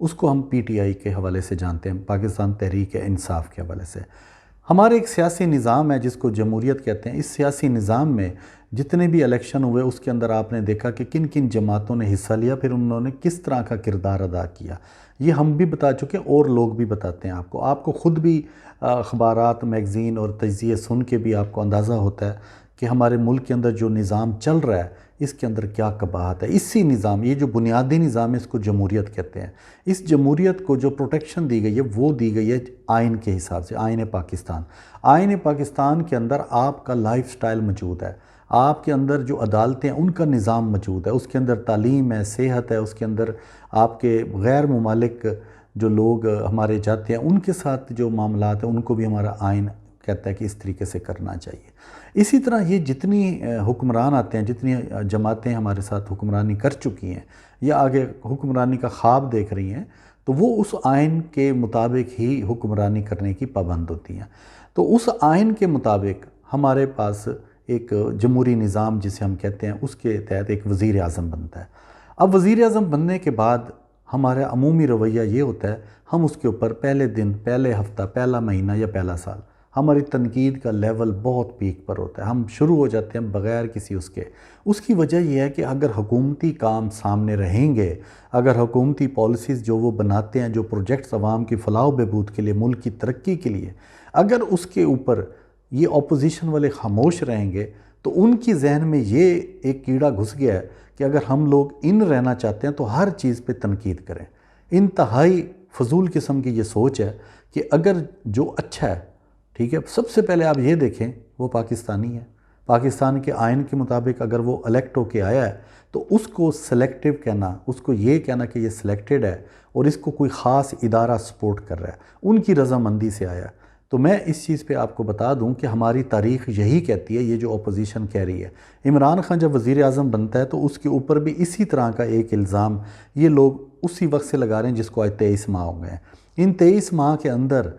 اس کو ہم P T I کے حوالے سے جانتے ہیں، پاکستان تحریک انصاف کے حوالے سے۔ ہمارے ایک سیاسی نظام ہے جس کو جمہوریت کہتے ہیں، اس سیاسی نظام میں جتنے بھی الیکشن ہوئے اس کے اندر آپ نے دیکھا کہ کن کن جماعتوں نے حصہ لیا، پھر انہوں نے کس طرح کا کردار ادا کیا۔ یہ ہم بھی بتا چکے، اور لوگ بھی بتاتے ہیں آپ کو خود بھی اخبارات، میگزین اور تجزیے سن کے بھی آپ کو اندازہ ہوتا ہے کہ ہمارے ملک کے اندر جو نظام چل رہا ہے اس کے اندر کیا قباحت ہے۔ اسی نظام، یہ جو بنیادی نظام ہے، اس کو جمہوریت کہتے ہیں۔ اس جمہوریت کو جو پروٹیکشن دی گئی ہے وہ دی گئی ہے آئین کے حساب سے، آئین پاکستان۔ آئین پاکستان کے اندر آپ کا لائف سٹائل موجود ہے، آپ کے اندر جو عدالتیں ہیں ان کا نظام موجود ہے، اس کے اندر تعلیم ہے، صحت ہے، اس کے اندر آپ کے غیر ممالک جو لوگ ہمارے جاتے ہیں ان کے ساتھ جو معاملات ہیں ان کو بھی ہمارا آئین کہتا ہے کہ اس طریقے سے کرنا چاہیے۔ اسی طرح یہ جتنی حکمران آتے ہیں، جتنی جماعتیں ہمارے ساتھ حکمرانی کر چکی ہیں یا آگے حکمرانی کا خواب دیکھ رہی ہیں، تو وہ اس آئین کے مطابق ہی حکمرانی کرنے کی پابند ہوتی ہیں۔ تو اس آئین کے مطابق ہمارے پاس ایک جمہوری نظام جسے ہم کہتے ہیں، اس کے تحت ایک وزیر اعظم بنتا ہے۔ اب وزیر اعظم بننے کے بعد ہمارا عمومی رویہ یہ ہوتا ہے، ہم اس کے اوپر پہلے دن، پہلے ہفتہ، پہلا مہینہ یا پہلا سال ہماری تنقید کا لیول بہت پیک پر ہوتا ہے، ہم شروع ہو جاتے ہیں بغیر کسی اس کی وجہ یہ ہے کہ اگر حکومتی کام سامنے رہیں گے، اگر حکومتی پالیسیز جو وہ بناتے ہیں، جو پروجیکٹس عوام کی فلاح و بہبود کے لیے، ملک کی ترقی کے لیے، اگر اس کے اوپر یہ اپوزیشن والے خاموش رہیں گے تو ان کی ذہن میں یہ ایک کیڑا گھس گیا ہے کہ اگر ہم لوگ رہنا چاہتے ہیں تو ہر چیز پہ تنقید کریں۔ انتہائی فضول قسم کی یہ سوچ ہے کہ اگر جو اچھا ہے، ٹھیک ہے، سب سے پہلے آپ یہ دیکھیں وہ پاکستانی ہے، پاکستان کے آئین کے مطابق اگر وہ الیکٹ ہو کے آیا ہے تو اس کو سلیکٹیو کہنا، اس کو یہ کہنا کہ یہ سلیکٹڈ ہے اور اس کو کوئی خاص ادارہ سپورٹ کر رہا ہے، ان کی رضامندی سے آیا ہے۔ تو میں اس چیز پہ آپ کو بتا دوں کہ ہماری تاریخ یہی کہتی ہے، یہ جو اپوزیشن کہہ رہی ہے۔ عمران خان جب وزیر اعظم بنتا ہے تو اس کے اوپر بھی اسی طرح کا ایک الزام یہ لوگ اسی وقت سے لگا رہے ہیں جس کو آج 23 ماہ ہو گئے ہیں۔ ان 23 ماہ کے اندر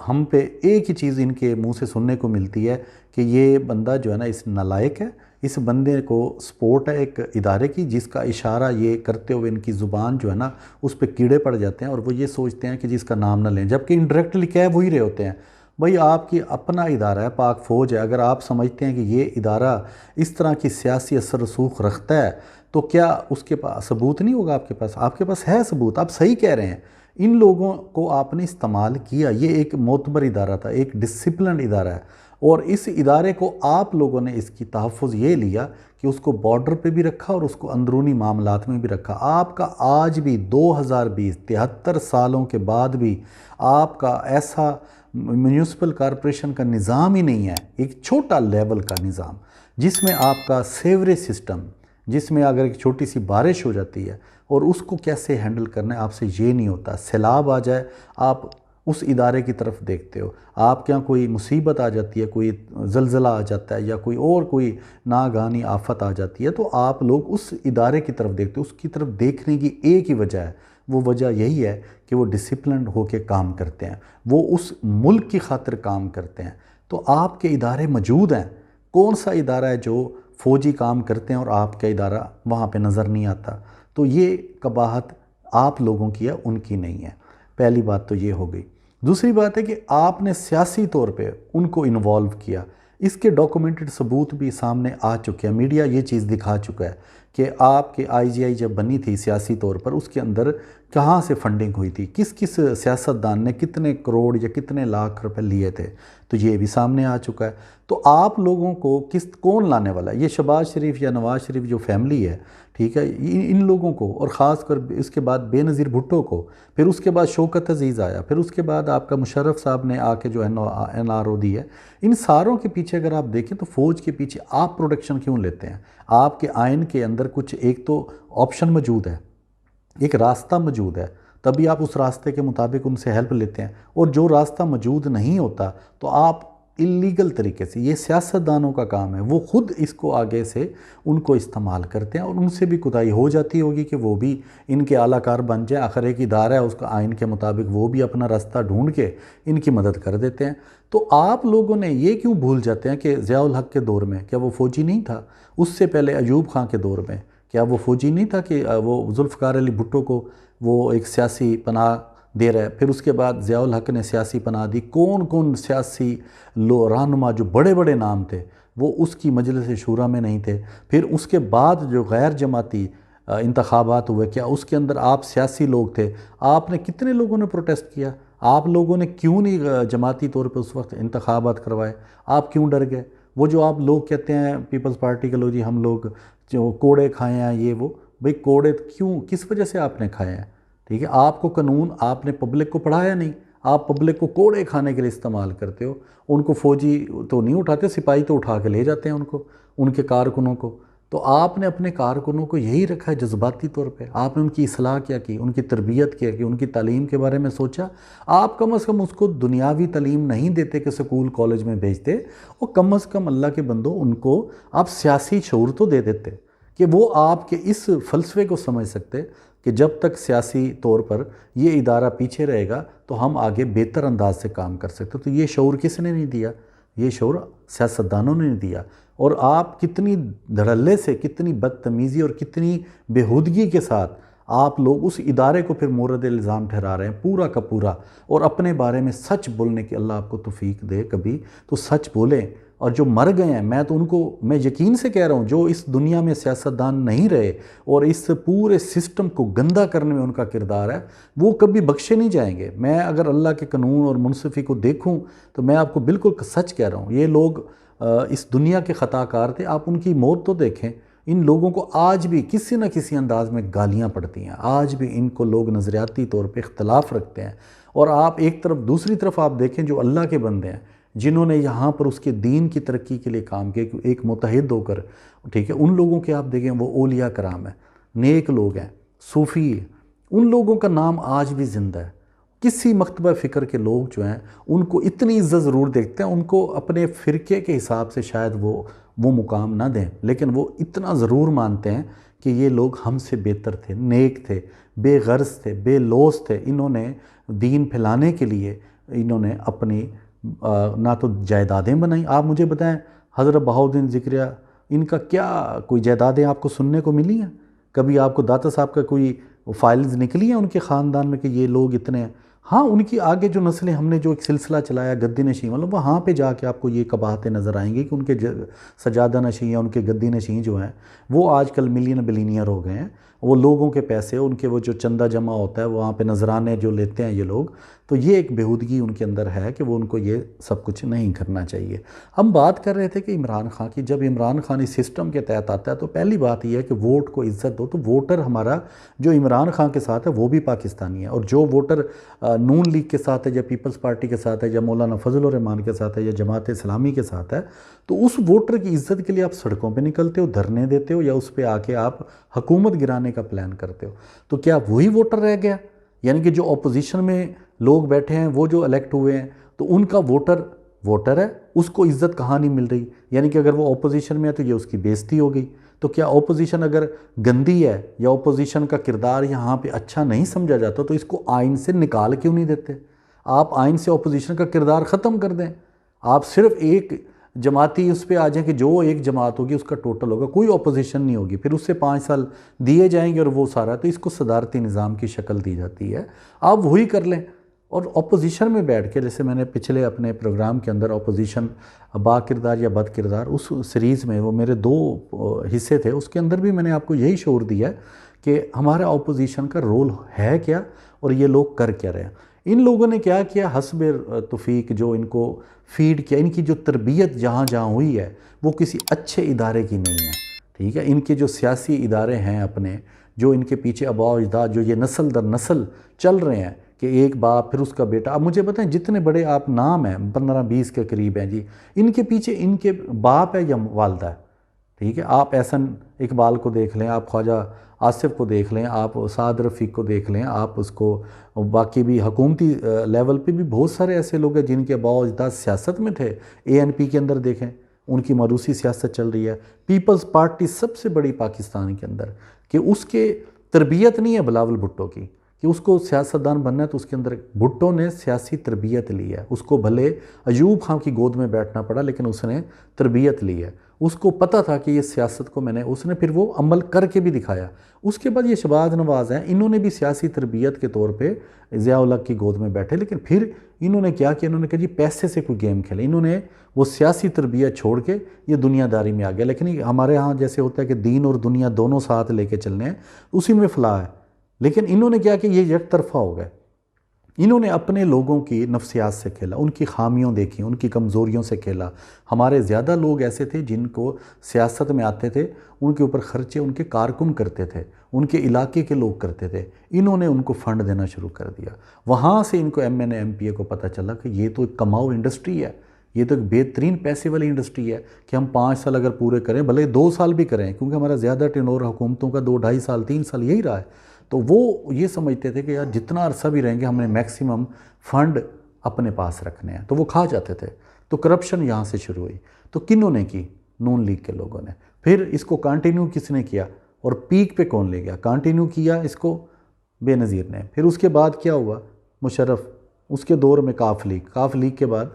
ہم پہ ایک ہی چیز ان کے منہ سے سننے کو ملتی ہے کہ یہ بندہ جو ہے نا اس نالائق ہے، اس بندے کو سپورٹ ہے ایک ادارے کی جس کا اشارہ یہ کرتے ہوئے ان کی زبان جو ہے نا اس پہ کیڑے پڑ جاتے ہیں اور وہ یہ سوچتے ہیں کہ جس کا نام نہ لیں، جبکہ انڈائریکٹلی کہہ وہی رہے ہوتے ہیں۔ بھائی آپ کی اپنا ادارہ ہے، پاک فوج ہے، اگر آپ سمجھتے ہیں کہ یہ ادارہ اس طرح کی سیاسی اثر رسوخ رکھتا ہے تو کیا اس کے پاس ثبوت نہیں ہوگا؟ آپ کے پاس ہے ثبوت، آپ صحیح کہہ رہے ہیں۔ ان لوگوں کو آپ نے استعمال کیا، یہ ایک معتبر ادارہ تھا، ایک ڈسپلنڈ ادارہ ہے، اور اس ادارے کو آپ لوگوں نے اس کی تحفظ یہ لیا کہ اس کو بارڈر پہ بھی رکھا اور اس کو اندرونی معاملات میں بھی رکھا۔ آپ کا آج بھی 2020 73 سالوں کے بعد بھی آپ کا ایسا میونسپل کارپوریشن کا نظام ہی نہیں ہے، ایک چھوٹا لیول کا نظام جس میں آپ کا سیوریج سسٹم، جس میں اگر ایک چھوٹی سی بارش ہو جاتی ہے اور اس کو کیسے ہینڈل کرنا ہے آپ سے یہ نہیں ہوتا۔ سیلاب آ جائے آپ اس ادارے کی طرف دیکھتے ہو، آپ کے یہاں کوئی مصیبت آ جاتی ہے، کوئی زلزلہ آ جاتا ہے یا کوئی ناگہانی آفت آ جاتی ہے تو آپ لوگ اس ادارے کی طرف دیکھتے ہو۔ اس کی طرف دیکھنے کی ایک ہی وجہ ہے، وہ وجہ یہی ہے کہ وہ ڈسپلنڈ ہو کے کام کرتے ہیں، وہ اس ملک کی خاطر کام کرتے ہیں۔ تو آپ کے ادارے موجود ہیں، کون سا ادارہ ہے جو فوجی کام کرتے ہیں اور آپ کا ادارہ وہاں پہ نظر نہیں آتا؟ تو یہ قباحت آپ لوگوں کی ہے، ان کی نہیں ہے۔ پہلی بات تو یہ ہو گئی۔ دوسری بات ہے کہ آپ نے سیاسی طور پہ ان کو انوالو کیا، اس کے ڈاکومنٹڈ ثبوت بھی سامنے آ چکے ہیں، میڈیا یہ چیز دکھا چکا ہے کہ آپ کے آئی جی آئی جب بنی تھی سیاسی طور پر، اس کے اندر کہاں سے فنڈنگ ہوئی تھی، کس سیاستدان نے کتنے کروڑ یا کتنے لاکھ روپے لیے تھے، تو یہ بھی سامنے آ چکا ہے۔ تو آپ لوگوں کو کون لانے والا ہے؟ یہ شہباز شریف یا نواز شریف جو فیملی ہے، ٹھیک ہے، ان لوگوں کو، اور خاص کر اس کے بعد بے نظیر بھٹو کو، پھر اس کے بعد شوکت عزیز آیا، پھر اس کے بعد آپ کا مشرف صاحب نے آ کے جو این آر او دی ہے، ان ساروں کے پیچھے اگر آپ دیکھیں تو فوج کے پیچھے آپ پروڈکشن کیوں لیتے ہیں؟ آپ کے آئین کے اندر کچھ ایک تو آپشن موجود ہے، ایک راستہ موجود ہے، تبھی آپ اس راستے کے مطابق ان سے ہیلپ لیتے ہیں، اور جو راستہ موجود نہیں ہوتا تو آپ اللیگل طریقے سے، یہ سیاستدانوں کا کام ہے، وہ خود اس کو آگے سے ان کو استعمال کرتے ہیں، اور ان سے بھی کوتاہی ہو جاتی ہوگی کہ وہ بھی ان کے اعلیٰ کار بن جائیں، آخر ایک ادارہ ہے اس کا آئین کے مطابق وہ بھی اپنا راستہ ڈھونڈ کے ان کی مدد کر دیتے ہیں۔ تو آپ لوگوں نے یہ کیوں بھول جاتے ہیں کہ ضیاء الحق کے دور میں کیا وہ فوجی نہیں تھا؟ اس سے پہلے ایوب خان کے دور میں کیا وہ فوجی نہیں تھا کہ وہ ذوالفقار علی بھٹو کو وہ ایک سیاسی پناہ دے رہا ہے، پھر اس کے بعد ضیاء الحق نے سیاسی پناہ دی، کون کون سیاسی رہنما جو بڑے بڑے نام تھے وہ اس کی مجلس شورا میں نہیں تھے، پھر اس کے بعد جو غیر جماعتی انتخابات ہوئے، کیا اس کے اندر آپ سیاسی لوگ تھے؟ آپ نے کتنے لوگوں نے پروٹیسٹ کیا؟ آپ لوگوں نے کیوں نہیں جماعتی طور پہ اس وقت انتخابات کروائے؟ آپ کیوں ڈر گئے؟ وہ جو آپ لوگ کہتے ہیں پیپلز پارٹی کے لوگ جی ہم لوگ جو کوڑے کھائے ہیں یہ وہ، بھئی کوڑے کیوں، کس وجہ سے آپ نے کھائے ہیں؟ ٹھیک ہے، آپ کو قانون آپ نے پبلک کو پڑھایا نہیں، آپ پبلک کو کوڑے کھانے کے لیے استعمال کرتے ہو۔ ان کو فوجی تو نہیں اٹھاتے، سپاہی تو اٹھا کے لے جاتے ہیں ان کو، ان کے کارکنوں کو۔ تو آپ نے اپنے کارکنوں کو یہی رکھا ہے جذباتی طور پہ، آپ نے ان کی اصلاح کیا کی، ان کی تربیت کیا کی، ان کی تعلیم کے بارے میں سوچا؟ آپ کم از کم اس کو دنیاوی تعلیم نہیں دیتے کہ سکول کالج میں بھیجتے، وہ کم از کم اللہ کے بندو ان کو آپ سیاسی شعور تو دے دیتے کہ وہ آپ کے اس فلسفے کو سمجھ سکتے کہ جب تک سیاسی طور پر یہ ادارہ پیچھے رہے گا تو ہم آگے بہتر انداز سے کام کر سکتے۔ تو یہ شعور کس نے نہیں دیا؟ یہ شعور سیاستدانوں نے نہیں دیا۔ اور آپ کتنی دھڑلے سے، کتنی بدتمیزی اور کتنی بےہودگی کے ساتھ آپ لوگ اس ادارے کو پھر مورد الزام ٹھہرا رہے ہیں پورا کا پورا، اور اپنے بارے میں سچ بولنے کی اللہ آپ کو توفیق دے کبھی تو سچ بولیں۔ اور جو مر گئے ہیں میں تو ان کو میں یقین سے کہہ رہا ہوں، جو اس دنیا میں سیاستدان نہیں رہے اور اس پورے سسٹم کو گندہ کرنے میں ان کا کردار ہے، وہ کبھی بخشے نہیں جائیں گے۔ میں اگر اللہ کے قانون اور منصفی کو دیکھوں تو میں آپ کو بالکل سچ کہہ رہا ہوں، یہ لوگ اس دنیا کے خطا کار تھے۔ آپ ان کی موت تو دیکھیں، ان لوگوں کو آج بھی کسی نہ کسی انداز میں گالیاں پڑتی ہیں، آج بھی ان کو لوگ نظریاتی طور پہ اختلاف رکھتے ہیں۔ اور آپ ایک طرف دوسری طرف آپ دیکھیں جو اللہ کے بندے ہیں جنہوں نے یہاں پر اس کے دین کی ترقی کے لیے کام کیا، ایک متحد ہو کر، ٹھیک ہے، ان لوگوں کے آپ دیکھیں وہ اولیاء کرام ہیں، نیک لوگ ہیں، صوفی ہیں، ان لوگوں کا نام آج بھی زندہ ہے۔ کسی مکتبہ فکر کے لوگ جو ہیں ان کو اتنی عزت ضرور دیکھتے ہیں، ان کو اپنے فرقے کے حساب سے شاید وہ مقام نہ دیں، لیکن وہ اتنا ضرور مانتے ہیں کہ یہ لوگ ہم سے بہتر تھے، نیک تھے، بے غرض تھے، بے لوث تھے۔ انہوں نے دین پھیلانے کے لیے انہوں نے اپنی نہ تو جائیدادیں بنائیں۔ آپ مجھے بتائیں حضرت بہاؤالدین ذکریہ، ان کا کیا کوئی جائیدادیں آپ کو سننے کو ملی ہیں؟ کبھی آپ کو داتا صاحب کا کوئی فائلز نکلی ہیں ان کے خاندان میں کہ یہ لوگ اتنے ہیں؟ ہاں، ان کی آگے جو نسلیں ہم نے جو ایک سلسلہ چلایا گدی نشین والا، وہاں پہ جا کے آپ کو یہ قباحتیں نظر آئیں گی کہ ان کے سجادہ نشین یا ان کے گدی نشین جو ہیں وہ آج کل ملین بلینئر ہو گئے ہیں۔ وہ لوگوں کے پیسے، ان کے وہ جو چندہ جمع ہوتا ہے وہاں پہ نذرانے جو لیتے ہیں یہ لوگ، تو یہ ایک بےہودگی ان کے اندر ہے کہ وہ ان کو یہ سب کچھ نہیں کرنا چاہیے۔ ہم بات کر رہے تھے کہ عمران خان کی، جب عمران خان اس سسٹم کے تحت آتا ہے تو پہلی بات یہ ہے کہ ووٹ کو عزت دو۔ تو ووٹر ہمارا جو عمران خان کے ساتھ ہے وہ بھی پاکستانی ہے، اور جو ووٹر نون لیگ کے ساتھ ہے یا پیپلز پارٹی کے ساتھ ہے یا مولانا فضل الرحمان کے ساتھ ہے یا جماعت اسلامی کے ساتھ ہے، تو اس ووٹر کی عزت کے لیے آپ سڑکوں پہ نکلتے ہو، دھرنے دیتے ہو، یا اس پہ آ کے آپ حکومت گرانے کا پلان کرتے ہو۔ تو کیا وہی ووٹر رہ گیا؟ یعنی کہ جو اپوزیشن میں لوگ بیٹھے ہیں وہ جو الیکٹ ہوئے ہیں تو ان کا ووٹر ہے، اس کو عزت کہاں نہیں مل رہی؟ یعنی کہ اگر وہ اپوزیشن میں ہے تو یہ اس کی بے عزتی ہو گئی۔ تو کیا اپوزیشن اگر گندی ہے یا اپوزیشن کا کردار یہاں پہ اچھا نہیں سمجھا جاتا تو اس کو آئین سے نکال کیوں نہیں دیتے؟ آپ آئین سے اپوزیشن کا کردار ختم کر دیں، آپ صرف ایک جماعتی اس پہ آ جائیں کہ جو ایک جماعت ہوگی اس کا ٹوٹل ہوگا، کوئی اپوزیشن نہیں ہوگی، پھر اس سے 5 سال دیے جائیں گے اور وہ سارا، تو اس کو صدارتی نظام کی شکل دی جاتی ہے۔ آپ وہی کر لیں، اور اپوزیشن میں بیٹھ کے، جیسے میں نے پچھلے اپنے پروگرام کے اندر اپوزیشن با کردار یا بد کردار اس سیریز میں، وہ میرے 2 حصے تھے، اس کے اندر بھی میں نے آپ کو یہی شعور دیا ہے کہ ہمارا اپوزیشن کا رول ہے کیا اور یہ لوگ کر کیا رہے ہیں۔ ان لوگوں نے کیا کیا؟ حسب توفیق جو ان کو فیڈ کیا، ان کی جو تربیت جہاں جہاں ہوئی ہے وہ کسی اچھے ادارے کی نہیں ہے، ٹھیک ہے۔ ان کے جو سیاسی ادارے ہیں اپنے، جو ان کے پیچھے آباء و اجداد جو یہ نسل در نسل چل رہے ہیں کہ ایک باپ پھر اس کا بیٹا، اب مجھے بتائیں جتنے بڑے آپ نام ہیں 15-20 کے قریب ہیں جی، ان کے پیچھے ان کے باپ ہے یا والدہ ہے، ٹھیک ہے۔ آپ احسن اقبال کو دیکھ لیں، آپ خواجہ آصف کو دیکھ لیں، آپ سعد رفیق کو دیکھ لیں، آپ اس کو باقی بھی حکومتی لیول پہ بھی بہت سارے ایسے لوگ ہیں جن کے آباء و اجداد سیاست میں تھے۔ ANP کے اندر دیکھیں، ان کی موروثی سیاست چل رہی ہے۔ پیپلز پارٹی سب سے بڑی پاکستان کے اندر، کہ اس کے تربیت نہیں ہے بلاول بھٹو کی کہ اس کو سیاستدان بننا ہے تو اس کے اندر بھٹو نے سیاسی تربیت لی ہے، اس کو بھلے ایوب خان کی گود میں بیٹھنا پڑا لیکن اس نے تربیت لی ہے، اس کو پتہ تھا کہ یہ سیاست کو اس نے پھر وہ عمل کر کے بھی دکھایا۔ اس کے بعد یہ شہباز نواز ہیں، انہوں نے بھی سیاسی تربیت کے طور پہ ضیاء الحق کی گود میں بیٹھے، لیکن پھر انہوں نے کیا کہ انہوں نے کہا جی پیسے سے کوئی گیم کھیلے، انہوں نے وہ سیاسی تربیت چھوڑ کے یہ دنیا داری میں آ گیا۔ لیکن ہمارے ہاں جیسے ہوتا ہے کہ دین اور دنیا دونوں ساتھ لے کے چلنے ہیں، اسی میں فلاح ہے، لیکن انہوں نے کیا کہ یہ یک طرفہ ہو گئے، انہوں نے اپنے لوگوں کی نفسیات سے کھیلا، ان کی خامیوں دیکھی، ان کی کمزوریوں سے کھیلا۔ ہمارے زیادہ لوگ ایسے تھے جن کو سیاست میں آتے تھے، ان کے اوپر خرچے ان کے کارکن کرتے تھے، ان کے علاقے کے لوگ کرتے تھے، انہوں نے ان کو فنڈ دینا شروع کر دیا۔ وہاں سے ان کو M N A M P A کو پتہ چلا کہ یہ تو ایک کماؤ انڈسٹری ہے، یہ تو ایک بہترین پیسے والی انڈسٹری ہے کہ ہم 5 سال اگر پورے کریں، بھلے 2 سال بھی کریں، کیونکہ ہمارا زیادہ ٹرن اوور حکومتوں کا 2 ڈھائی سال 3 سال یہی رہا ہے، تو وہ یہ سمجھتے تھے کہ یار جتنا عرصہ بھی رہیں گے ہم نے میکسیمم فنڈ اپنے پاس رکھنے ہیں، تو وہ کھا جاتے تھے۔ تو کرپشن یہاں سے شروع ہوئی۔ تو کنہوں نے کی؟ نون لیگ کے لوگوں نے۔ پھر اس کو کانٹینیو کس نے کیا اور پیک پہ کون لے گیا؟ کانٹینیو کیا اس کو بے نظیر نے۔ پھر اس کے بعد کیا ہوا؟ مشرف، اس کے دور میں کاف لیگ کے بعد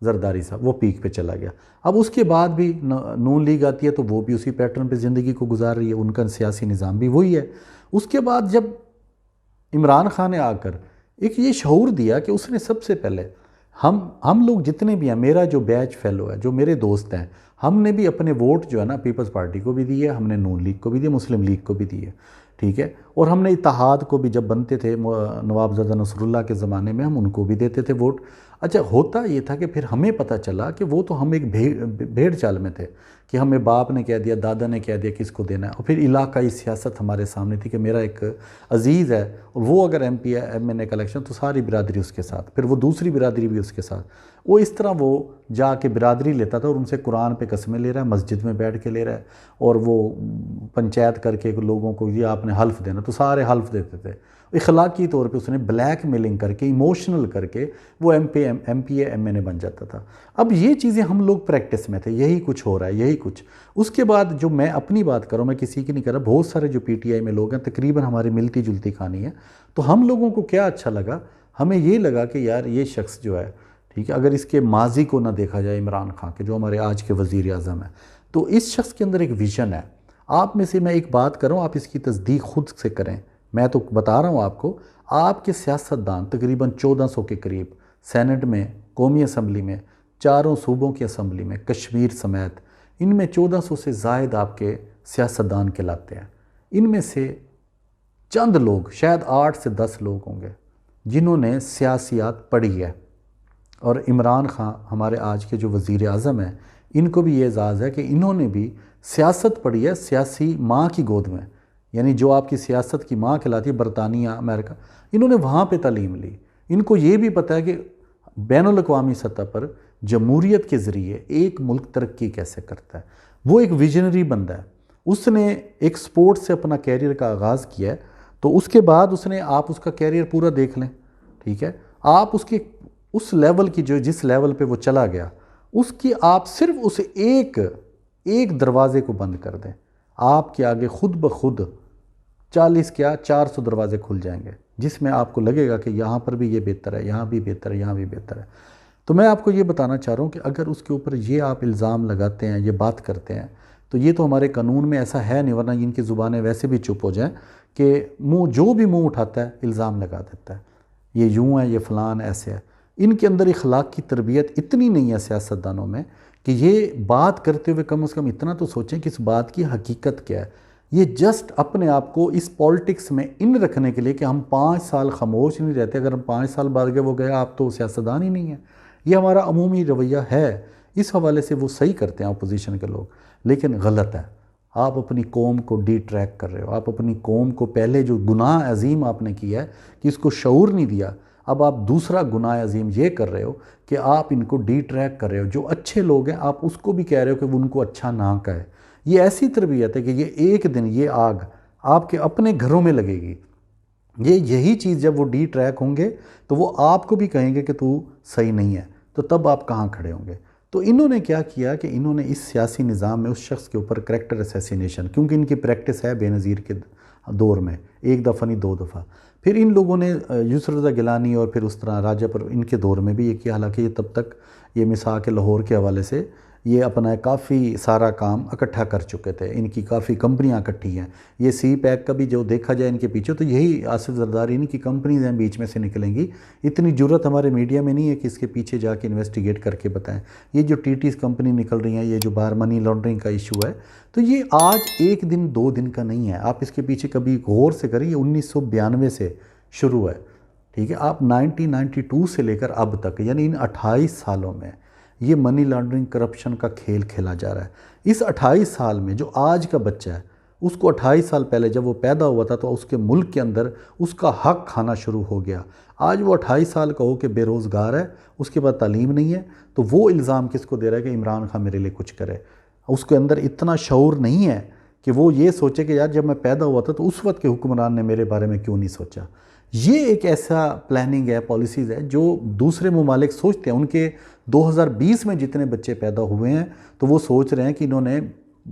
زرداری صاحب، وہ پیک پہ چلا گیا۔ اب اس کے بعد بھی نون لیگ آتی ہے تو وہ بھی اسی پیٹرن پہ زندگی کو گزار رہی ہے، ان کا سیاسی نظام بھی وہی ہے۔ اس کے بعد جب عمران خان نے آ کر ایک یہ شعور دیا کہ اس نے سب سے پہلے ہم لوگ جتنے بھی ہیں، میرا جو بیچ فیلو ہے، جو میرے دوست ہیں، ہم نے بھی اپنے ووٹ جو ہے نا پیپلز پارٹی کو بھی دی ہے، ہم نے نون لیگ کو بھی دی ہے، مسلم لیگ کو بھی دی ہے، ٹھیک ہے، اور ہم نے اتحاد کو بھی جب بنتے تھے نواب زادہ نصر اللہ کے زمانے میں ہم ان کو بھی دیتے تھے ووٹ۔ اچھا ہوتا یہ تھا کہ پھر ہمیں پتہ چلا کہ وہ تو ہم ایک بھیڑ چال میں تھے کہ ہمیں باپ نے کہہ دیا، دادا نے کہہ دیا کس کو دینا ہے، اور پھر علاقائی سیاست ہمارے سامنے تھی کہ میرا ایک عزیز ہے اور وہ اگر ایم پی ہے ایم این اے کا الیکشن تو ساری برادری اس کے ساتھ، پھر وہ دوسری برادری بھی اس کے ساتھ، وہ اس طرح وہ جا کے برادری لیتا تھا اور ان سے قرآن پہ قسمیں لے رہا ہے، مسجد میں بیٹھ کے لے رہا ہے، اور وہ پنچایت کر کے لوگوں کو یہ آپ نے حلف دینا، تو سارے حلف دیتے تھے۔ اخلاقی طور پہ اس نے بلیک میلنگ کر کے، ایموشنل کر کے وہ M P A M N A بن جاتا تھا۔ اب یہ چیزیں ہم لوگ پریکٹس میں تھے، یہی کچھ ہو رہا ہے، یہی کچھ۔ اس کے بعد جو میں اپنی بات کروں، میں کسی کی نہیں کر رہا، بہت سارے جو پی ٹی آئی میں لوگ ہیں تقریباً ہماری ملتی جلتی کہانی ہے، تو ہم لوگوں کو کیا اچھا لگا، ہمیں یہ لگا کہ یار یہ شخص جو ہے، ٹھیک ہے، اگر اس کے ماضی کو نہ دیکھا جائے، عمران خان کے جو ہمارے آج کے وزیر اعظم ہیں، تو اس شخص کے اندر ایک ویژن ہے۔ آپ میں سے میں ایک بات کروں، آپ اس کی تصدیق خود سے کریں، میں تو بتا رہا ہوں آپ کو، آپ کے سیاستدان تقریباً 1400 کے قریب سینٹ میں، قومی اسمبلی میں، چاروں صوبوں کی اسمبلی میں، کشمیر سمیت، ان میں 1400 سے زائد آپ کے سیاستدان کہلاتے ہیں۔ ان میں سے چند لوگ، شاید 8 سے 10 لوگ ہوں گے جنہوں نے سیاسیات پڑھی ہے، اور عمران خان ہمارے آج کے جو وزیر اعظم ہیں، ان کو بھی یہ اعزاز ہے کہ انہوں نے بھی سیاست پڑھی ہے سیاسی ماں کی گود میں، یعنی جو آپ کی سیاست کی ماں کہلاتی ہے، برطانیہ، امریکہ، انہوں نے وہاں پہ تعلیم لی۔ ان کو یہ بھی پتہ ہے کہ بین الاقوامی سطح پر جمہوریت کے ذریعے ایک ملک ترقی کیسے کرتا ہے۔ وہ ایک ویژنری بندہ ہے، اس نے ایک سپورٹ سے اپنا کیریئر کا آغاز کیا ہے، تو اس کے بعد آپ اس کا کیریئر پورا دیکھ لیں، ٹھیک ہے، آپ اس لیول کی جس لیول پہ وہ چلا گیا، اس کی آپ صرف اسے ایک دروازے کو بند کر دیں، آپ کے آگے خود بخود 400 دروازے کھل جائیں گے، جس میں آپ کو لگے گا کہ یہاں پر بھی یہ بہتر ہے، یہاں بھی بہتر ہے، یہاں بھی بہتر ہے۔ تو میں آپ کو یہ بتانا چاہ رہا ہوں کہ اگر اس کے اوپر یہ آپ الزام لگاتے ہیں، یہ بات کرتے ہیں، تو یہ تو ہمارے قانون میں ایسا ہے نہیں، ورنہ ان کی زبانیں ویسے بھی چپ ہو جائیں کہ جو بھی منہ اٹھاتا ہے الزام لگا دیتا ہے، یہ یوں ہے، یہ فلان ایسے ہے۔ ان کے اندر اخلاق کی تربیت اتنی نہیں ہے سیاستدانوں میں کہ یہ بات کرتے ہوئے کم از کم اتنا تو سوچیں کہ اس بات کی حقیقت کیا ہے۔ یہ جسٹ اپنے آپ کو اس پولیٹکس میں رکھنے کے لیے کہ ہم 5 سال خاموش نہیں رہتے، اگر ہم 5 سال بعد گئے وہ گیا، آپ تو سیاستدان ہی نہیں ہیں، یہ ہمارا عمومی رویہ ہے۔ اس حوالے سے وہ صحیح کرتے ہیں اپوزیشن کے لوگ، لیکن غلط ہے۔ آپ اپنی قوم کو ڈی ٹریک کر رہے ہو، آپ اپنی قوم کو پہلے جو گناہ عظیم آپ نے کیا ہے کہ اس کو شعور نہیں دیا، اب آپ دوسرا گناہ عظیم یہ کر رہے ہو کہ آپ ان کو ڈی ٹریک کر رہے ہو۔ جو اچھے لوگ ہیں آپ اس کو بھی کہہ رہے ہو کہ وہ ان کو اچھا نہ کہے۔ یہ ایسی تربیت ہے کہ یہ ایک دن یہ آگ آپ کے اپنے گھروں میں لگے گی۔ یہی چیز جب وہ ڈی ٹریک ہوں گے تو وہ آپ کو بھی کہیں گے کہ تو صحیح نہیں ہے، تو تب آپ کہاں کھڑے ہوں گے؟ تو انہوں نے کیا کیا کہ انہوں نے اس سیاسی نظام میں اس شخص کے اوپر کریکٹر اسیسینیشن، کیونکہ ان کی پریکٹس ہے بے نظیر کے دور میں، ایک دفعہ نہیں 2 دفعہ، پھر ان لوگوں نے یسر رضا گیلانی اور پھر اس طرح راجہ پر ان کے دور میں بھی یہ کیا، حالانکہ یہ تب تک یہ مساک لاہور کے حوالے سے یہ اپنا کافی سارا کام اکٹھا کر چکے تھے، ان کی کافی کمپنیاں اکٹھی ہیں۔ یہ سی پیک کا بھی جو دیکھا جائے ان کے پیچھے تو یہی آصف زرداری ان کی کمپنیز ہیں بیچ میں سے نکلیں گی۔ اتنی جرت ہمارے میڈیا میں نہیں ہے کہ اس کے پیچھے جا کے انویسٹیگیٹ کر کے بتائیں۔ یہ جو ٹی ٹیز کمپنی نکل رہی ہیں، یہ جو باہر منی لانڈرنگ کا ایشو ہے، تو یہ آج ایک دن دو دن کا نہیں ہے، آپ اس کے پیچھے کبھی غور سے کریں، یہ 1992 سے شروع ہے، ٹھیک ہے۔ آپ 1992 سے لے کر اب تک، یعنی ان 28 سالوں میں یہ منی لانڈرنگ کرپشن کا کھیل کھیلا جا رہا ہے۔ اس 28 سال میں جو آج کا بچہ ہے، اس کو 28 سال پہلے جب وہ پیدا ہوا تھا تو اس کے ملک کے اندر اس کا حق کھانا شروع ہو گیا۔ آج وہ 28 سال کا ہو کے بے روزگار ہے، اس کے بعد تعلیم نہیں ہے، تو وہ الزام کس کو دے رہا ہے کہ عمران خان میرے لیے کچھ کرے؟ اس کے اندر اتنا شعور نہیں ہے کہ وہ یہ سوچے کہ یار جب میں پیدا ہوا تھا تو اس وقت کے حکمران نے میرے بارے میں کیوں نہیں سوچا۔ یہ ایک ایسا پلاننگ ہے، پالیسیز ہے جو دوسرے ممالک سوچتے ہیں۔ ان کے 2020 میں جتنے بچے پیدا ہوئے ہیں تو وہ سوچ رہے ہیں کہ انہوں نے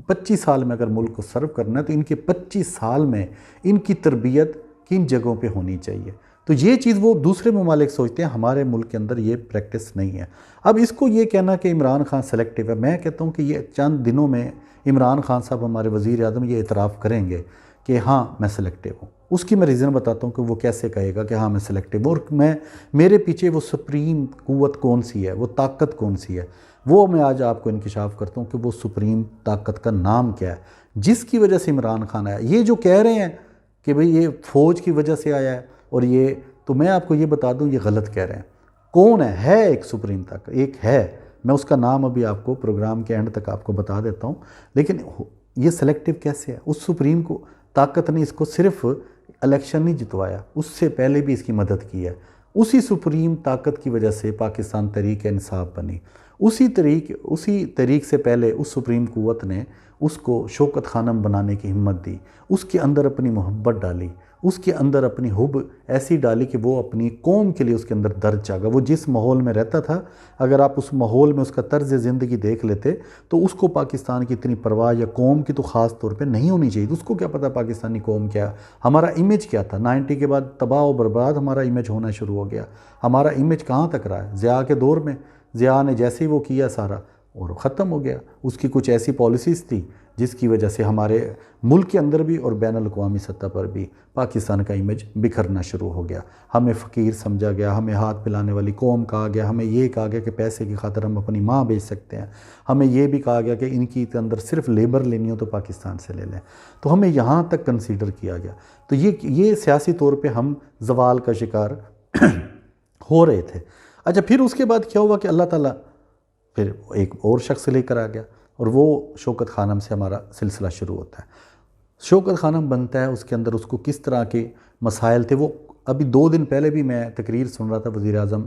25 سال میں اگر ملک کو سرو کرنا ہے تو ان کے 25 سال میں ان کی تربیت کن جگہوں پہ ہونی چاہیے۔ تو یہ چیز وہ دوسرے ممالک سوچتے ہیں، ہمارے ملک کے اندر یہ پریکٹس نہیں ہے۔ اب اس کو یہ کہنا کہ عمران خان سلیکٹیو ہے، میں کہتا ہوں کہ یہ چند دنوں میں عمران خان صاحب ہمارے وزیر اعظم یہ اعتراف کریں گے کہ ہاں میں سلیکٹیو ہوں۔ اس کی میں ریزن بتاتا ہوں کہ وہ کیسے کہے گا کہ ہاں میں سلیکٹیو ہوں، اور میرے پیچھے وہ سپریم قوت کون سی ہے، وہ طاقت کون سی ہے، وہ میں آج آپ کو انکشاف کرتا ہوں کہ وہ سپریم طاقت کا نام کیا ہے جس کی وجہ سے عمران خان آیا۔ یہ جو کہہ رہے ہیں کہ بھئی یہ فوج کی وجہ سے آیا ہے اور یہ، تو میں آپ کو یہ بتا دوں یہ غلط کہہ رہے ہیں۔ کون ہے ایک سپریم طاقت، ایک ہے، میں اس کا نام ابھی آپ کو پروگرام کے اینڈ تک آپ کو بتا دیتا ہوں، لیکن یہ سلیکٹیو کیسے ہے؟ اس سپریم کو طاقت نے اس کو صرف الیکشن نہیں جتوایا، اس سے پہلے بھی اس کی مدد کی ہے۔ اسی سپریم طاقت کی وجہ سے پاکستان تحریک انصاف بنی، اسی تحریک سے پہلے اس سپریم قوت نے اس کو شوکت خانم بنانے کی ہمت دی، اس کے اندر اپنی محبت ڈالی، اس کے اندر اپنی حب ایسی ڈالی کہ وہ اپنی قوم کے لیے اس کے اندر درد جاگا۔ وہ جس ماحول میں رہتا تھا، اگر آپ اس ماحول میں اس کا طرز زندگی دیکھ لیتے تو اس کو پاکستان کی اتنی پرواہ یا قوم کی تو خاص طور پہ نہیں ہونی چاہیے۔ اس کو کیا پتہ پاکستانی قوم کیا، ہمارا امیج کیا تھا۔ 90 کے بعد تباہ و برباد ہمارا امیج ہونا شروع ہو گیا۔ ہمارا امیج کہاں تک رہا ہے؟ ضیاء کے دور میں ضیاء نے جیسے ہی وہ کیا سارا اور ختم ہو گیا۔ اس کی کچھ ایسی پالیسیز تھی جس کی وجہ سے ہمارے ملک کے اندر بھی اور بین الاقوامی سطح پر بھی پاکستان کا امیج بکھرنا شروع ہو گیا۔ ہمیں فقیر سمجھا گیا، ہمیں ہاتھ پلانے والی قوم کہا گیا، ہمیں یہ کہا گیا کہ پیسے کی خاطر ہم اپنی ماں بیچ سکتے ہیں، ہمیں یہ بھی کہا گیا کہ ان کی اندر صرف لیبر لینی ہو تو پاکستان سے لے لیں، تو ہمیں یہاں تک کنسیڈر کیا گیا۔ تو یہ سیاسی طور پہ ہم زوال کا شکار ہو رہے تھے۔ اچھا، پھر اس کے بعد کیا ہوا کہ اللہ تعالیٰ پھر ایک اور شخص لے کر آ گیا اور وہ شوکت خانم سے ہمارا سلسلہ شروع ہوتا ہے۔ شوکت خانم بنتا ہے، اس کے اندر اس کو کس طرح کے مسائل تھے، وہ ابھی 2 دن پہلے بھی میں تقریر سن رہا تھا وزیر اعظم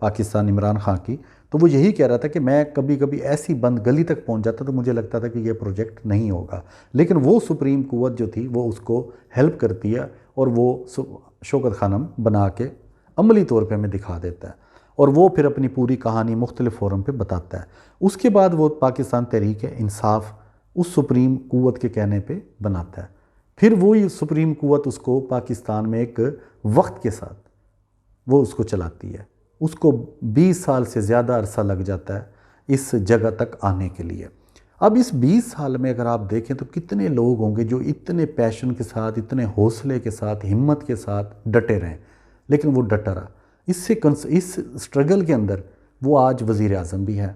پاکستان عمران خان کی، تو وہ یہی کہہ رہا تھا کہ میں کبھی کبھی ایسی بند گلی تک پہنچ جاتا تو مجھے لگتا تھا کہ یہ پروجیکٹ نہیں ہوگا، لیکن وہ سپریم قوت جو تھی وہ اس کو ہیلپ کرتی ہے اور وہ شوکت خانم بنا کے عملی طور پہ ہمیں دکھا دیتا ہے، اور وہ پھر اپنی پوری کہانی مختلف فورم پہ بتاتا ہے۔ اس کے بعد وہ پاکستان تحریک انصاف اس سپریم قوت کے کہنے پہ بناتا ہے، پھر وہی سپریم قوت اس کو پاکستان میں ایک وقت کے ساتھ وہ اس کو چلاتی ہے۔ اس کو 20 سال سے زیادہ عرصہ لگ جاتا ہے اس جگہ تک آنے کے لیے۔ اب اس 20 سال میں اگر آپ دیکھیں تو کتنے لوگ ہوں گے جو اتنے پیشن کے ساتھ، اتنے حوصلے کے ساتھ، ہمت کے ساتھ ڈٹے رہیں، لیکن وہ ڈٹا رہا۔ اس سٹرگل کے اندر وہ آج وزیر اعظم بھی ہے۔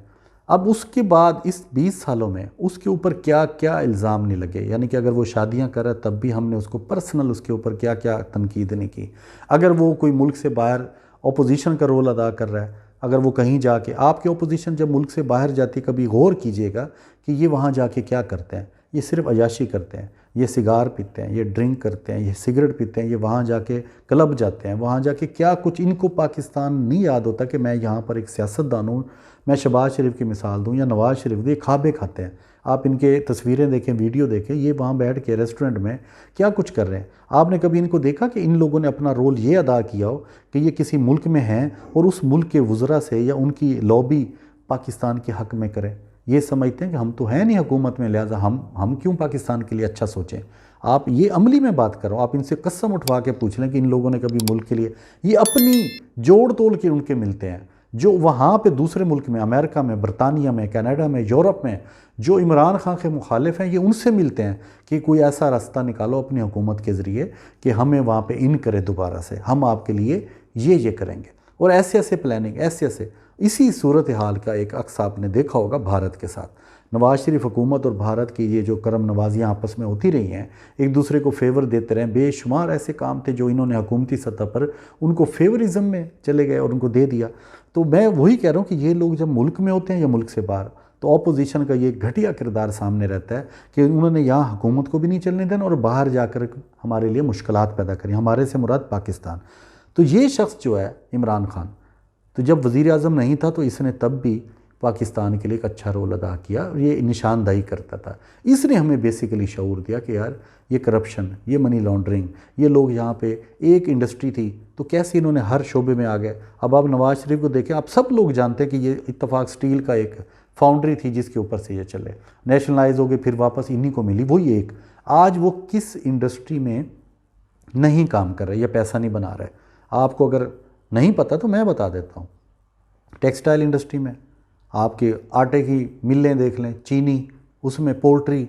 اب اس کے بعد اس 20 سالوں میں اس کے اوپر کیا کیا الزام نہیں لگے، یعنی کہ اگر وہ شادیاں کر رہا ہے تب بھی ہم نے اس کو پرسنل اس کے اوپر کیا کیا تنقید نہیں کی۔ اگر وہ کوئی ملک سے باہر اپوزیشن کا رول ادا کر رہا ہے، اگر وہ کہیں جا کے، آپ کے اپوزیشن جب ملک سے باہر جاتی، کبھی غور کیجئے گا کہ یہ وہاں جا کے کیا کرتے ہیں۔ یہ صرف عیاشی کرتے ہیں، یہ سگار پیتے ہیں، یہ ڈرنک کرتے ہیں، یہ سگریٹ پیتے ہیں، یہ وہاں جا کے کلب جاتے ہیں، وہاں جا کے کیا کچھ ان کو پاکستان نہیں یاد ہوتا کہ میں یہاں پر ایک سیاستدان ہوں۔ میں شہباز شریف کی مثال دوں یا نواز شریف، یہ کھابے کھاتے ہیں، آپ ان کے تصویریں دیکھیں، ویڈیو دیکھیں، یہ وہاں بیٹھ کے ریسٹورنٹ میں کیا کچھ کر رہے ہیں۔ آپ نے کبھی ان کو دیکھا کہ ان لوگوں نے اپنا رول یہ ادا کیا ہو کہ یہ کسی ملک میں ہیں اور اس ملک کے وزراء سے یا ان کی لابی پاکستان کے حق میں کریں؟ یہ سمجھتے ہیں کہ ہم تو ہیں نہیں حکومت میں، لہٰذا ہم کیوں پاکستان کے لیے اچھا سوچیں۔ آپ یہ عملی میں بات کر رہا ہوں، آپ ان سے قسم اٹھوا کے پوچھ لیں کہ ان لوگوں نے کبھی ملک کے لیے، یہ اپنی جوڑ توڑ کے ان کے ملتے ہیں، جو وہاں پہ دوسرے ملک میں، امریکہ میں، برطانیہ میں، کینیڈا میں، یورپ میں جو عمران خان کے مخالف ہیں، یہ ان سے ملتے ہیں کہ کوئی ایسا راستہ نکالو اپنی حکومت کے ذریعے کہ ہمیں وہاں پہ ان کرے دوبارہ سے، ہم آپ کے لیے یہ کریں گے، اور ایسے ایسے پلاننگ، ایسے اسی صورتحال کا ایک عکس آپ نے دیکھا ہوگا بھارت کے ساتھ۔ نواز شریف حکومت اور بھارت کی یہ جو کرم نوازیاں آپس میں ہوتی رہی ہیں، ایک دوسرے کو فیور دیتے رہے، بے شمار ایسے کام تھے جو انہوں نے حکومتی سطح پر ان کو فیورزم میں چلے گئے اور ان کو دے دیا۔ تو میں وہی کہہ رہا ہوں کہ یہ لوگ جب ملک میں ہوتے ہیں یا ملک سے باہر، تو اپوزیشن کا یہ گھٹیا کردار سامنے رہتا ہے کہ انہوں نے یہاں حکومت کو بھی نہیں چلنے دینا اور باہر جا کر ہمارے لیے مشکلات پیدا کریں، ہمارے سے مراد پاکستان۔ تو یہ شخص جو ہے عمران خان، تو جب وزیر اعظم نہیں تھا تو اس نے تب بھی پاکستان کے لیے ایک اچھا رول ادا کیا، اور یہ نشاندہی کرتا تھا۔ اس نے ہمیں بیسیکلی شعور دیا کہ یار یہ کرپشن، یہ منی لانڈرنگ، یہ لوگ یہاں پہ ایک انڈسٹری تھی تو کیسے انہوں نے ہر شعبے میں آ گئے۔ اب آپ نواز شریف کو دیکھیں، آپ سب لوگ جانتے ہیں کہ یہ اتفاق سٹیل کا ایک فاؤنڈری تھی جس کے اوپر سے یہ چلے، نیشنلائز ہو گئے، پھر واپس انہی کو ملی وہی ایک۔ آج وہ کس انڈسٹری میں نہیں کام کر رہے یا پیسہ نہیں بنا رہے؟ آپ کو اگر نہیں پتہ تو میں بتا دیتا ہوں۔ ٹیکسٹائل انڈسٹری میں آپ کے آٹے کی ملیں دیکھ لیں، چینی، اس میں پولٹری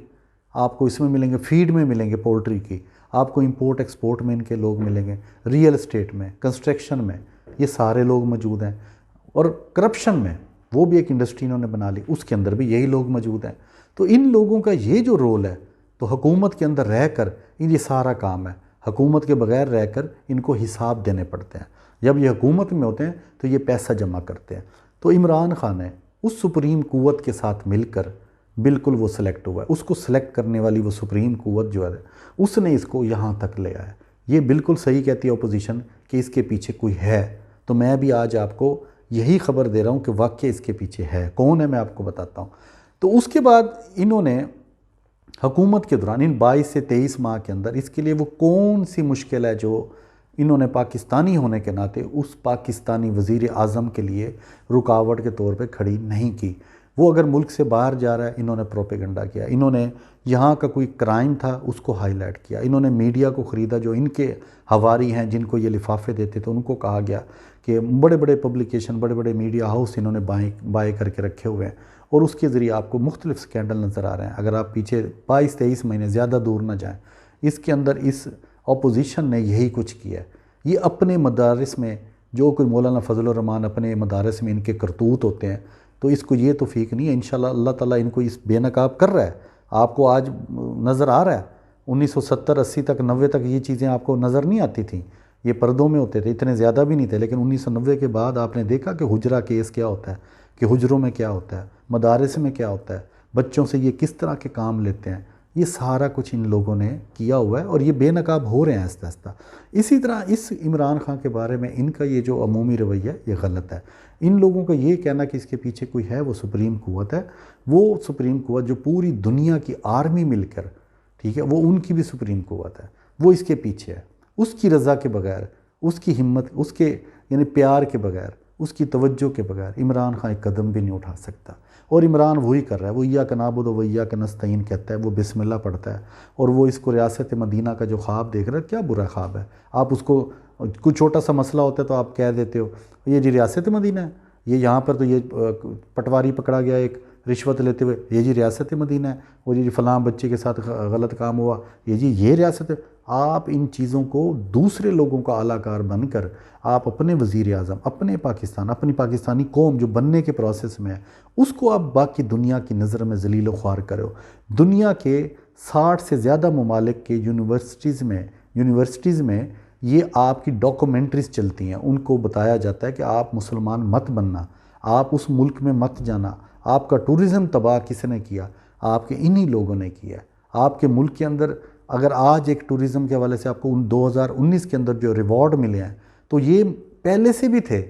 آپ کو اس میں ملیں گے، فیڈ میں ملیں گے پولٹری کی، آپ کو امپورٹ ایکسپورٹ میں ان کے لوگ ملیں گے، ریئل اسٹیٹ میں، کنسٹرکشن میں یہ سارے لوگ موجود ہیں، اور کرپشن میں وہ بھی ایک انڈسٹری انہوں نے بنا لی، اس کے اندر بھی یہی لوگ موجود ہیں۔ تو ان لوگوں کا یہ جو رول ہے، تو حکومت کے اندر رہ کر یہ سارا کام ہے، حکومت کے بغیر رہ کر ان کو حساب دینے پڑتے ہیں۔ جب یہ حکومت میں ہوتے ہیں تو یہ پیسہ جمع کرتے ہیں۔ تو عمران خان ہے اس سپریم قوت کے ساتھ مل کر بالکل وہ سلیکٹ ہوا ہے، اس کو سلیکٹ کرنے والی وہ سپریم قوت جو ہے اس نے اس کو یہاں تک لے آیا ہے۔ یہ بالکل صحیح کہتی ہے اپوزیشن کہ اس کے پیچھے کوئی ہے، تو میں بھی آج آپ کو یہی خبر دے رہا ہوں کہ واقعی اس کے پیچھے ہے، کون ہے میں آپ کو بتاتا ہوں۔ تو اس کے بعد انہوں نے حکومت کے دوران ان 22 سے 23 ماہ کے اندر اس کے لیے وہ کون سی مشکل ہے جو انہوں نے پاکستانی ہونے کے ناطے اس پاکستانی وزیر اعظم کے لیے رکاوٹ کے طور پہ کھڑی نہیں کی۔ وہ اگر ملک سے باہر جا رہا ہے، انہوں نے پروپیگنڈا کیا، انہوں نے یہاں کا کوئی کرائم تھا اس کو ہائی لائٹ کیا، انہوں نے میڈیا کو خریدا جو ان کے ہواری ہیں جن کو یہ لفافے دیتے تھے، ان کو کہا گیا کہ بڑے بڑے پبلیکیشن، بڑے بڑے میڈیا ہاؤس انہوں نے بائیں کر کے رکھے ہوئے ہیں، اور اس کے ذریعے آپ کو مختلف سکینڈل نظر آ رہے ہیں۔ اگر آپ پیچھے 22-23 مہینے زیادہ دور نہ جائیں، اس کے اندر اس اپوزیشن نے یہی کچھ کیا ہے۔ یہ اپنے مدارس میں جو کوئی مولانا فضل الرحمان اپنے مدارس میں ان کے کرتوت ہوتے ہیں، تو اس کو یہ توفیق نہیں ہے، انشاءاللہ اللہ تعالیٰ ان کو اس بے نقاب کر رہا ہے۔ آپ کو آج نظر آ رہا ہے، 1970 80 تک 90 تک یہ چیزیں آپ کو نظر نہیں آتی تھیں، یہ پردوں میں ہوتے تھے، اتنے زیادہ بھی نہیں تھے، لیکن 1990 کے بعد آپ نے دیکھا کہ حجرہ کیس کیا ہوتا ہے، کہ حجروں میں کیا ہوتا ہے، مدارس میں کیا ہوتا ہے، بچوں سے یہ کس طرح کے کام لیتے ہیں، یہ سارا کچھ ان لوگوں نے کیا ہوا ہے، اور یہ بے نقاب ہو رہے ہیں آہستہ آہستہ۔ اسی طرح اس عمران خان کے بارے میں ان کا یہ جو عمومی رویہ یہ غلط ہے۔ ان لوگوں کا یہ کہنا کہ اس کے پیچھے کوئی ہے، وہ سپریم قوت ہے، وہ سپریم قوت جو پوری دنیا کی آرمی مل کر، ٹھیک ہے، وہ ان کی بھی سپریم قوت ہے، وہ اس کے پیچھے ہے۔ اس کی رضا کے بغیر، اس کی ہمت، اس کے یعنی پیار کے بغیر، اس کی توجہ کے بغیر عمران خان ایک قدم بھی نہیں اٹھا سکتا۔ اور عمران وہی کر رہا ہے، وہ ایاک نعبد و ایاک نستعین کہتا ہے، وہ بسم اللہ پڑھتا ہے، اور وہ اس کو ریاست مدینہ کا جو خواب دیکھ رہا ہے، کیا برا خواب ہے۔ آپ اس کو کوئی چھوٹا سا مسئلہ ہوتا ہے تو آپ کہہ دیتے ہو یہ جی ریاست مدینہ ہے، یہ یہاں پر تو یہ پٹواری پکڑا گیا ایک رشوت لیتے ہوئے، یہ جی ریاست مدینہ ہے، اور یہ جی فلاں بچے کے ساتھ غلط کام ہوا، یہ ریاست ہے۔ آپ ان چیزوں کو دوسرے لوگوں کا اعلیٰ کار بن کر آپ اپنے وزیر اعظم، اپنے پاکستان، اپنی پاکستانی قوم جو بننے کے پروسیس میں ہے، اس کو آپ باقی دنیا کی نظر میں ذلیل و خوار کرو۔ دنیا کے 60 سے زیادہ ممالک کے یونیورسٹیز میں یہ آپ کی ڈاکومنٹریز چلتی ہیں، ان کو بتایا جاتا ہے کہ آپ مسلمان مت بننا، آپ اس ملک میں مت جانا، آپ کا ٹورزم تباہ کس نے کیا؟ آپ کے انہی لوگوں نے کیا۔ آپ کے ملک کے اندر اگر آج ایک ٹورزم کے حوالے سے آپ کو 2019 کے اندر جو ریوارڈ ملے ہیں، تو یہ پہلے سے بھی تھے،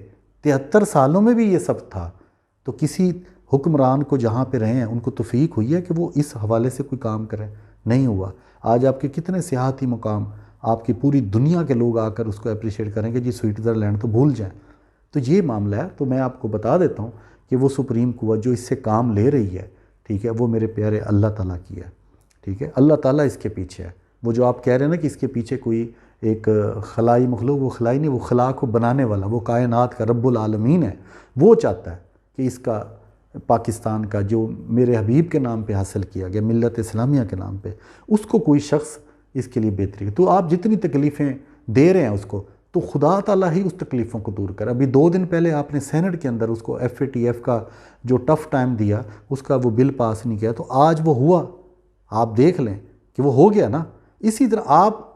73 سالوں میں بھی یہ سب تھا۔ تو کسی حکمران کو جہاں پہ رہے ہیں ان کو توفیق ہوئی ہے کہ وہ اس حوالے سے کوئی کام کرے؟ نہیں ہوا۔ آج آپ کے کتنے سیاحتی مقام آپ کی پوری دنیا کے لوگ آ کر اس کو اپریشیٹ کریں گے، جی سوئٹزرلینڈ تو بھول جائیں۔ تو یہ معاملہ ہے۔ تو میں آپ کو بتا دیتا ہوں کہ وہ سپریم قوت جو اس سے کام لے رہی ہے، ٹھیک ہے، وہ میرے پیارے اللہ تعالیٰ کی ہے، ٹھیک ہے، اللہ تعالیٰ اس کے پیچھے ہے۔ وہ جو آپ کہہ رہے ہیں نا کہ اس کے پیچھے کوئی ایک خلائی مخلوق، وہ خلائی نہیں، وہ خلا کو بنانے والا، وہ کائنات کا رب العالمین ہے، وہ چاہتا ہے کہ اس کا پاکستان کا جو میرے حبیب کے نام پہ حاصل کیا گیا، ملت اسلامیہ کے نام پہ، اس کو کوئی شخص اس کے لیے بہتری۔ تو آپ جتنی تکلیفیں دے رہے ہیں اس کو، تو خدا تعالیٰ ہی اس تکلیفوں کو دور کرے۔ ابھی 2 دن پہلے آپ نے سینٹ کے اندر اس کو FATF کا جو ٹف ٹائم دیا، اس کا وہ بل پاس نہیں کیا، تو آج وہ ہوا، آپ دیکھ لیں کہ وہ ہو گیا نا۔ اسی طرح آپ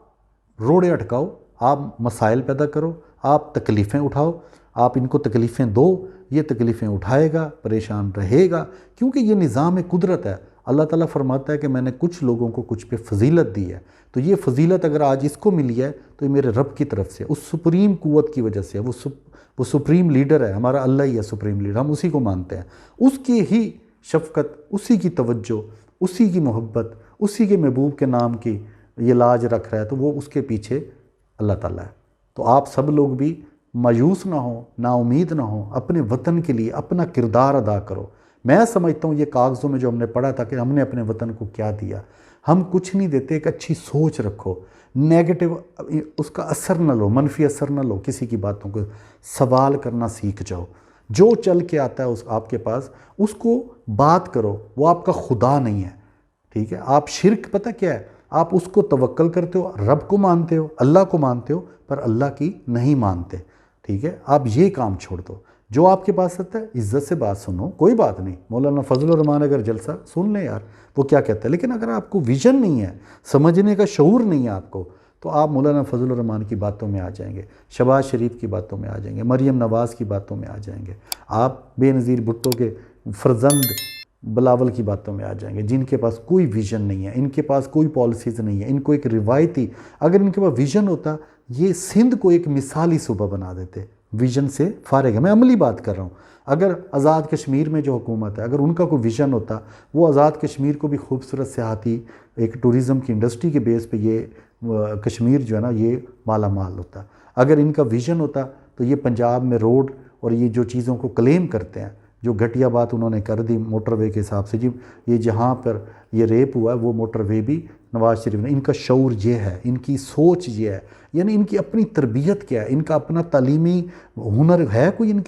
روڑے اٹکاؤ، آپ مسائل پیدا کرو، آپ تکلیفیں اٹھاؤ، آپ ان کو تکلیفیں دو، یہ تکلیفیں اٹھائے گا، پریشان رہے گا، کیونکہ یہ نظام قدرت ہے۔ اللہ تعالیٰ فرماتا ہے کہ میں نے کچھ لوگوں کو کچھ پہ فضیلت دی ہے، تو یہ فضیلت اگر آج اس کو ملی ہے تو یہ میرے رب کی طرف سے، اس سپریم قوت کی وجہ سے ہے۔ وہ سپریم لیڈر ہے، ہمارا اللہ ہی ہے سپریم لیڈر، ہم اسی کو مانتے ہیں۔ اس کی ہی شفقت، اسی کی توجہ، اسی کی محبت، اسی کے محبوب کے نام کی یہ لاج رکھ رہا ہے، تو وہ اس کے پیچھے اللہ تعالیٰ ہے۔ تو آپ سب لوگ بھی مایوس نہ ہوں، نا امید نہ ہوں، اپنے وطن کے لیے اپنا کردار ادا کرو۔ میں سمجھتا ہوں یہ کاغذوں میں جو ہم نے پڑھا تھا کہ ہم نے اپنے وطن کو کیا دیا، ہم کچھ نہیں دیتے، ایک اچھی سوچ رکھو، نیگیٹو اس کا اثر نہ لو، منفی اثر نہ لو، کسی کی باتوں کو سوال کرنا سیکھ جاؤ، جو چل کے آتا ہے آپ کے پاس اس کو بات کرو، وہ آپ کا خدا نہیں ہے، ٹھیک ہے؟ آپ شرک پتہ کیا ہے؟ آپ اس کو توکل کرتے ہو، رب کو مانتے ہو، اللہ کو مانتے ہو، پر اللہ کی نہیں مانتے، ٹھیک ہے؟ آپ یہ کام چھوڑ دو، جو آپ کے پاس آتا ہے عزت سے بات سنو، کوئی بات نہیں، مولانا فضل الرحمان اگر جلسہ سن لیں یار، وہ کیا کہتا ہے، لیکن اگر آپ کو ویژن نہیں ہے، سمجھنے کا شعور نہیں ہے آپ کو، تو آپ مولانا فضل الرحمان کی باتوں میں آ جائیں گے، شہباز شریف کی باتوں میں آ جائیں گے، مریم نواز کی باتوں میں آ جائیں گے، آپ بے نظیر بھٹو کے فرزند بلاول کی باتوں میں آ جائیں گے، جن کے پاس کوئی ویژن نہیں ہے، ان کے پاس کوئی پالیسیز نہیں ہے، ان کو ایک روایتی، اگر ان کے پاس ویژن ہوتا یہ سندھ کو ایک مثالی صوبہ بنا دیتے، ویژن سے فارغ ہے، میں عملی بات کر رہا ہوں۔ اگر آزاد کشمیر میں جو حکومت ہے، اگر ان کا کوئی ویژن ہوتا، وہ آزاد کشمیر کو بھی خوبصورت سیاحتی ایک ٹوریزم کی انڈسٹری کے بیس پہ یہ کشمیر جو ہے نا یہ مالا مال ہوتا۔ اگر ان کا ویژن ہوتا تو یہ پنجاب میں روڈ اور یہ جو چیزوں کو کلیم کرتے ہیں، جو گھٹیا بات انہوں نے کر دی موٹر وے کے حساب سے، جی یہ جہاں پر یہ ریپ ہوا ہے وہ موٹر وے بھی نواز شریف نے، ان کا شعور یہ ہے، ان کی سوچ یہ ہے، یعنی ان کی اپنی تربیت کیا ہے، ان کا اپنا تعلیمی ہنر ہے کوئی ان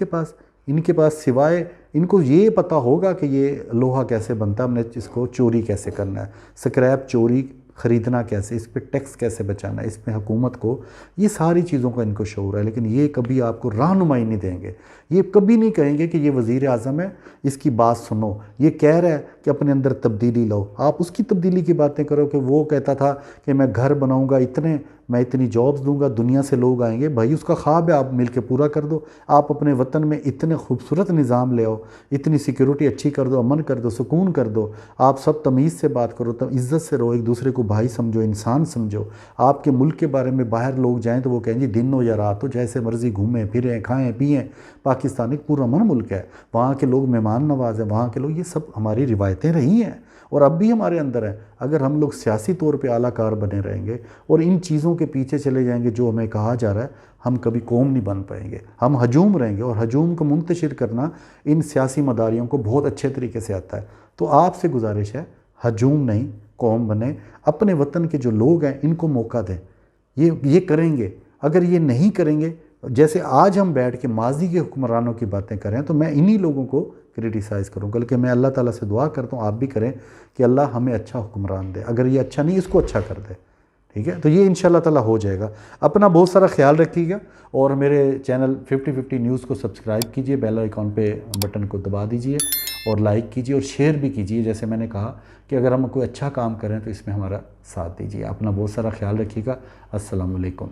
کے پاس سوائے ان کو یہ پتہ ہوگا کہ یہ لوہا کیسے بنتا ہے، ہم نے اس کو چوری کیسے کرنا ہے، سکریپ چوری خریدنا کیسے، اس پہ ٹیکس کیسے بچانا ہے، اس پہ حکومت کو، یہ ساری چیزوں کا ان کو شعور ہے، لیکن یہ کبھی آپ کو رہنمائی نہیں دیں گے، یہ کبھی نہیں کہیں گے کہ یہ وزیر اعظم ہے اس کی بات سنو، یہ کہہ رہا ہے کہ اپنے اندر تبدیلی لاؤ، آپ اس کی تبدیلی کی باتیں کرو کہ وہ کہتا تھا کہ میں گھر بناؤں گا اتنے، میں اتنی جابز دوں گا، دنیا سے لوگ آئیں گے، بھائی اس کا خواب ہے، آپ مل کے پورا کر دو، آپ اپنے وطن میں اتنے خوبصورت نظام لے آؤ، اتنی سیکیورٹی اچھی کر دو، امن کر دو، سکون کر دو، آپ سب تمیز سے بات کرو، عزت سے رہو، ایک دوسرے کو بھائی سمجھو، انسان سمجھو، آپ کے ملک کے بارے میں باہر لوگ جائیں تو وہ کہیں جی دن ہو یا رات ہو جیسے مرضی گھومیں پھریں کھائیں پئیں، پاکستان ایک پرامن ملک ہے، وہاں کے لوگ مہمان نواز ہیں، وہاں کے لوگ، یہ سب ہماری روایتیں رہی ہیں اور اب بھی ہمارے اندر ہے۔ اگر ہم لوگ سیاسی طور پہ اعلیٰ کار بنے رہیں گے اور ان چیزوں کے پیچھے چلے جائیں گے جو ہمیں کہا جا رہا ہے، ہم کبھی قوم نہیں بن پائیں گے، ہم ہجوم رہیں گے، اور ہجوم کو منتشر کرنا ان سیاسی مداریوں کو بہت اچھے طریقے سے آتا ہے۔ تو آپ سے گزارش ہے، ہجوم نہیں، قوم بنے، اپنے وطن کے جو لوگ ہیں ان کو موقع دیں، یہ کریں گے۔ اگر یہ نہیں کریں گے، جیسے آج ہم بیٹھ کے ماضی کے حکمرانوں کی باتیں کریں تو میں انہی لوگوں کو کرٹیسائز کروں، بلکہ میں اللہ تعالیٰ سے دعا کرتا ہوں آپ بھی کریں کہ اللہ ہمیں اچھا حکمران دے، اگر یہ اچھا نہیں اس کو اچھا کر دے، ٹھیک ہے؟ تو یہ انشاءاللہ تعالیٰ ہو جائے گا۔ اپنا بہت سارا خیال رکھیے گا، اور میرے چینل 50-50 نیوز کو سبسکرائب کیجئے، بیل آئیکن پہ بٹن کو دبا دیجئے، اور لائک کیجئے اور شیئر بھی کیجئے، جیسے میں نے کہا کہ اگر ہم کوئی اچھا کام کریں تو اس میں ہمارا ساتھ دیجئے۔ اپنا بہت سارا خیال رکھیے گا۔ السلام علیکم۔